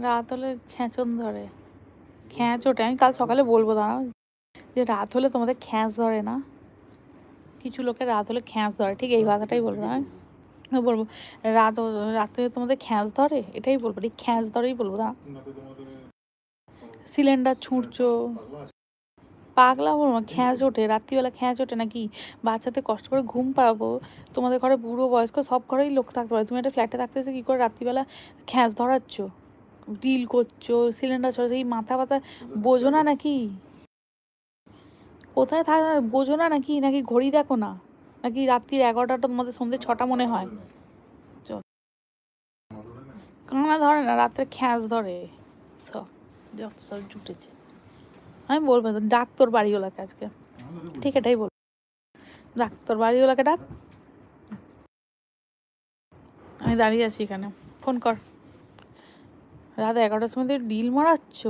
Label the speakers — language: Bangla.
Speaker 1: রাত হলে খ্যাঁচন ধরে, খ্যাঁচ ওঠে। আমি কাল সকালে বলবো, দাঁড়াও, যে রাত হলে তোমাদের খ্যাঁচ ধরে না? কিছু লোকের রাত হলে খ্যাঁচ ধরে, ঠিক এই ভাষাটাই বলবো। হ্যাঁ বলবো, রাতে তোমাদের খ্যাঁচ ধরে, এটাই বলবো, এই খ্যাঁচ ধরেই বলবো। না সিলিন্ডার ছুঁড়ছো, পাগলা বলবো, খ্যাঁচ ওঠে রাত্রিবেলা, খ্যাঁচ ওঠে নাকি? বাচ্চাদের কষ্ট করে ঘুম পাড়াবো, তোমাদের ঘরে বুড়ো বয়স্ক সব ঘরেই লোক থাকতে পারে, তুমি একটা ফ্ল্যাটে থাকতেছে কী করে রাত্রিবেলা খ্যাঁচ ধরাচ্ছ, ডিল করছো, সিলিন্ডার ছড়াচ্ছ? এই মাথা ব্যথা বোঝো না নাকি? কোথায় থাক বোঝো না নাকি? নাকি ঘড়ি দেখো না? নাকি রাত্রির 11টাটা তোমাদের সন্ধ্যে 6টা মনে হয়? কানা ধরে না, রাত্রে খ্যাঁচ ধরে। সব যত সব জুটেছে। আমি বলবো ডাক তোর বাড়িওয়ালাকে আজকে, ঠিক এটাই বল, ডাক তোর বাড়িওয়ালাকে ডাক। আমি দাঁড়িয়ে আছি এখানে, ফোন কর। রাত 11টার সময় ডিল মারাচ্ছ?